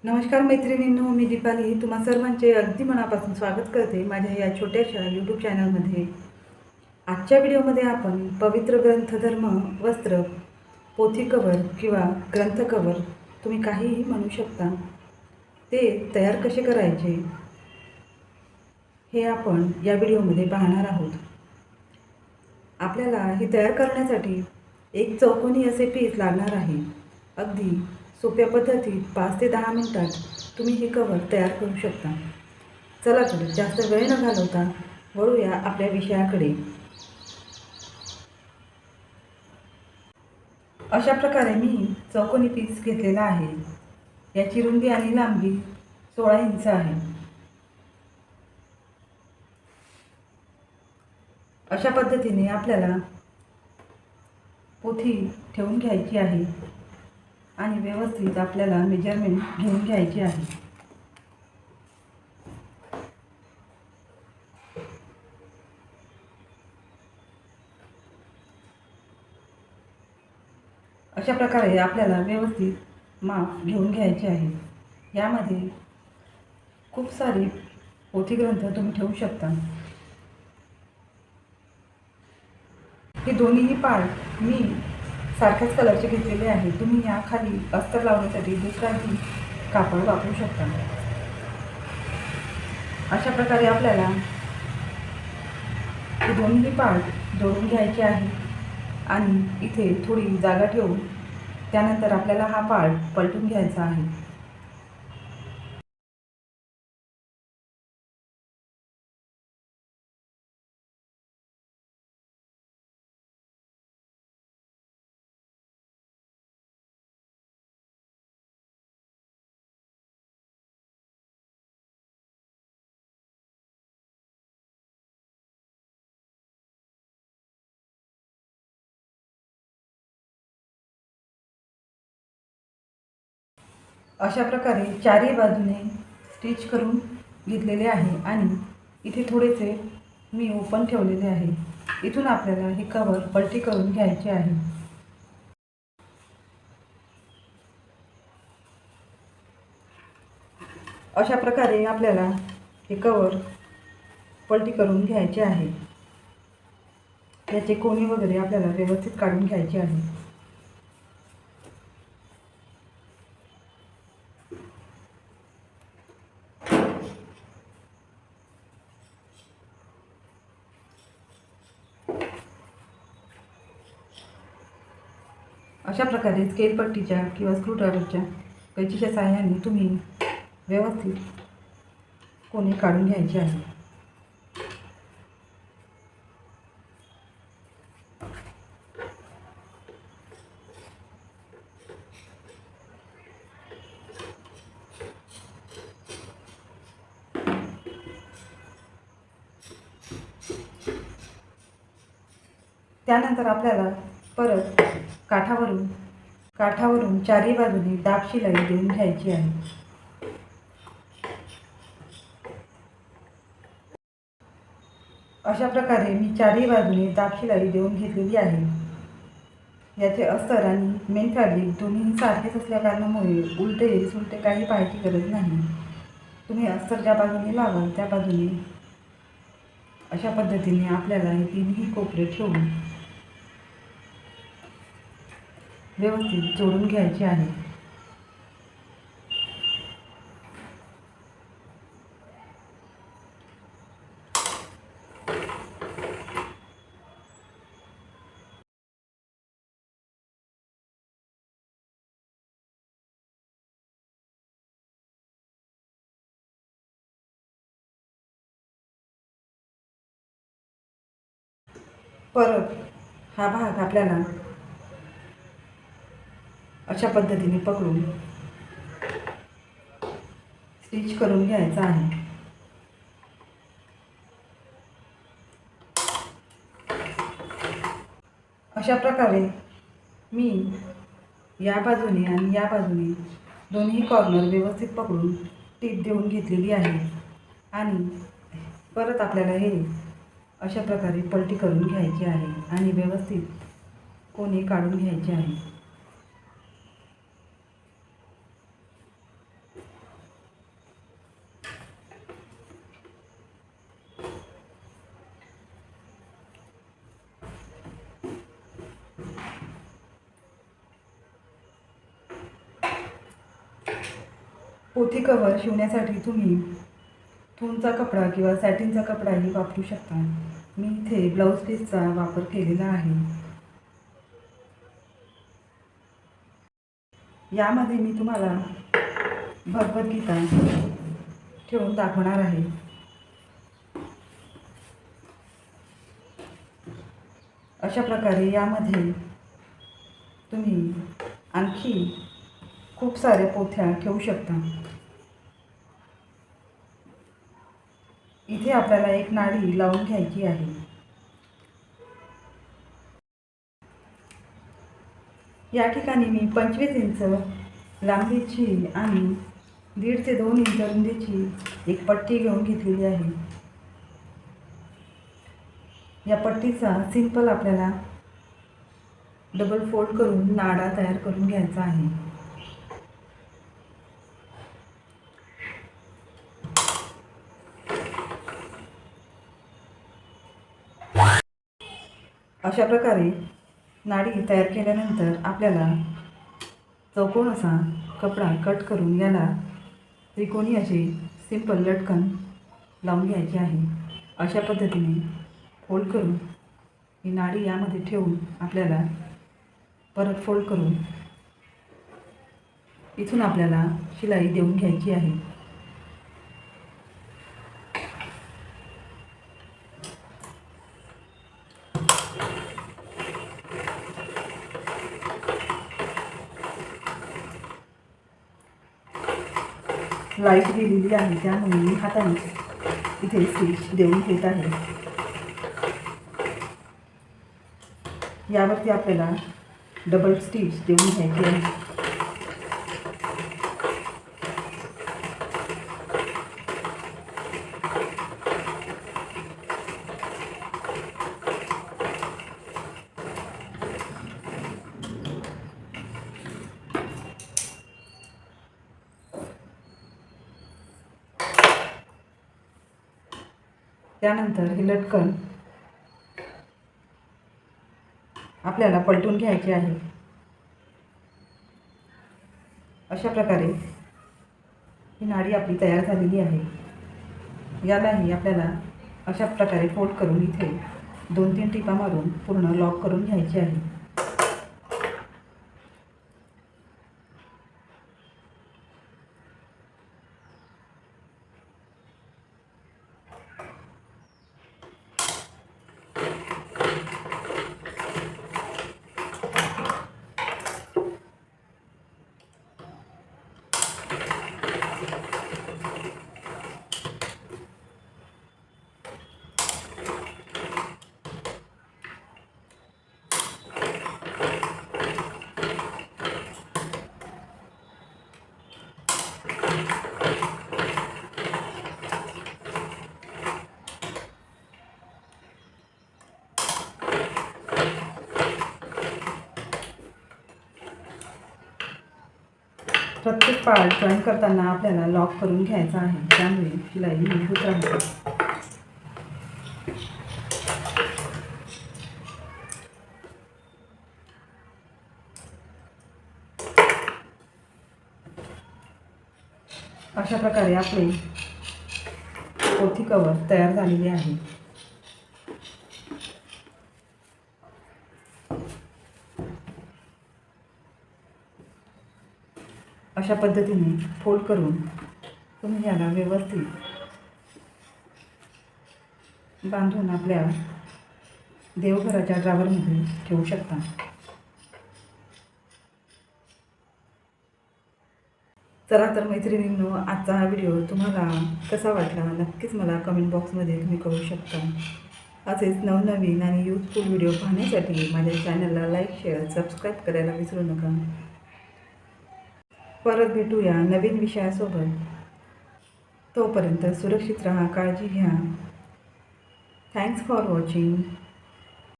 नमस्कार मैत्रिणींनो, मी दीपाली तुम्हा सर्वांचे अगदी मनापासून स्वागत करते माझ्या या छोट्याशा यूट्यूब चॅनलमध्ये। आजच्या व्हिडिओमध्ये आपण पवित्र ग्रंथधर्म वस्त्र, पोथी कवर किंवा ग्रंथ कवर तुम्ही काहीही म्हणू शकता, ते तयार कसे करायचे हे आपण या व्हिडिओमध्ये पाहणार आहोत। आपल्याला हे तयार करण्यासाठी एक चौकोनी असे पीस लागणार आहे। अगदी सोप्या पद्धतीत 5 ते 10 मिनिटात तुम्ही हे कवर तयार करू शकता। चला तर जास्त वेळ न घालवता वळूया आपल्या विषयाकडे। अशा प्रकारे मी चौकोनी पीस घेतलेला आहे। याची रुंदी आणि लांबी 16 इंच आहे। अशा पद्धतीने आपल्याला पोथी ठेवून घ्यायची आहे आणि व्यवस्थित आपल्याला मेजरमेंट घेऊन घ्यायचे आहे। अशा प्रकारे आपल्याला व्यवस्थित माप घेऊन घ्यायचे आहे। यामध्ये खूप सारे पोथी ग्रंथ तुम्ही ठेवू शकता। हे दोन्हीही पार्ट मी सारख्याच कलरचे घेतलेले आहे। तुम्ही या खाली अस्तर लावण्यासाठी दुसराही कापड वापरू शकता। अशा प्रकारे आपल्याला हे दोन्ही पार्ट जोडून घ्यायचे आहे आणि इथे थोडी जागा ठेवून त्यानंतर आपल्याला हा पार्ट पलटून घ्यायचा आहे। अशा प्रकारे चारही बाजूने स्टिच करून घेतलेले आहे आणि इथे थोडेसे मी ओपन ठेवलेले आहे। इथून आपल्याला हे कवर पलटी करून घ्यायचे आहे। अशा प्रकारे आपल्याला हे कवर पलटी करून घ्यायचे आहे। याचे कोणी वगैरे आपल्याला व्यवस्थित काढून घ्यायचे आहे। अशा प्रकारे स्केल पट्टीच्या किंवा स्क्रूड्रायव्हरच्या कैचीच्या सहाय्याने तुम्ही व्यवस्थित कोणी काढून घ्यायचे आहे। त्यानंतर आपल्याला परत काठावरून चारही बाजूने दाब शिलाई देऊन घ्यायची आहे। अशा प्रकारे मी चारही बाजूने दाब शिलाई देऊन घेतलेली आहे। याचे अस्तर आणि मेन फॅब्रिक दोन्ही सारखेच असल्या कारणामुळे उलटे सुलटे काही पाहायची गरज नाही। तुम्ही अस्तर ज्या बाजूने लावाल त्या बाजूने अशा पद्धतीने आपल्याला हे तीनही कोपरे ठेवून व्यवस्थित जोडून घ्यायचे आहे। परत हा भाग आपल्याला अशा पद्धतीने पकडून स्टिच करून घ्यायचा आहे। अशा प्रकारे मी या बाजूने आणि या बाजूने दोन्ही कॉर्नर व्यवस्थित पकडून टीप देऊन घेतलेली आहे आणि परत आपल्याला हे अशा प्रकारे पलटी करून घ्यायची आहे आणि व्यवस्थित कोणी काढून घ्यायचे आहे। पोथी कवर शिवण्यासाठी तुम्ही थूनचा कपडा किंवा सॅटिनचा कपडाही वापरू शकता. मी इथे ब्लाऊज पीसचा वापर केलेला आहे. यामध्ये मी तुम्हाला भगवद्गीता ठेवून दाखवणार आहे. अशा प्रकारे यामध्ये तुम्ही आणखी खूप साऱ्या पोथ्या ठेवू शकता. इथे आपल्याला एक नाडी लावून घ्यायची आहे. या ठिकाणी मी 25 इंच लांबीची आणि 1.5 ते 2 इंच रुंदीची एक पट्टी घेऊन घेतलेली आहे. या पट्टीचा सिंपल आपल्याला डबल फोल्ड करून नाडा तयार करून घ्यायचा आहे. अशा प्रकारे नाडी तयार केल्यानंतर आपल्याला चौकोन असा कपडा कट करून याला त्रिकोणी असे सिंपल लटकन लावून घ्यायचे आहे. अशा पद्धतीने फोल्ड करून ही नाडी यामध्ये ठेवून आपल्याला परत फोल्ड करून इथून आपल्याला शिलाई देऊन घ्यायची आहे. लाईट गेलेली आहे त्यामुळे मी हाताने इथे स्टिच देऊन घेत आहे. यावरती आपल्याला डबल स्टिच देऊन घ्यायची आहे. त्यानंतर हे लटकन आपल्याला पलटून घ्यायचे आहे. अशा प्रकारे ही नाडी आपली तयार झालेली आहे. यालाही आपल्याला अशा प्रकारे फोल्ड करून इथे 2-3 टिपा मारून पूर्ण लॉक करून घ्यायची आहे. प्रत्येक पार्ट जॉईन करताना आपल्याला लॉक करून घ्यायचा आहे. त्यामुळे शिलाई मजबूत राहते. अशा प्रकारे आपले पोथी कवर तयार झालेले आहे. अशा पद्धतीने फोल्ड करून तुम्ही याला व्यवस्थित बांधून आपल्या देवघराच्या ड्रावरमध्ये ठेवू शकता. चला तर मैत्रिणींनो, आजचा हा व्हिडिओ तुम्हाला कसा वाटला नक्कीच मला कमेंट बॉक्समध्ये तुम्ही कळू शकता. असेच नवनवीन आणि यूजफुल व्हिडिओ पाहण्यासाठी माझ्या चॅनलला लाईक, शेअर, सबस्क्राईब करायला विसरू नका. परत भेटूया नवीन विषयासोबत. तोपर्यंत सुरक्षित राहा, काळजी घ्या. Thanks for watching.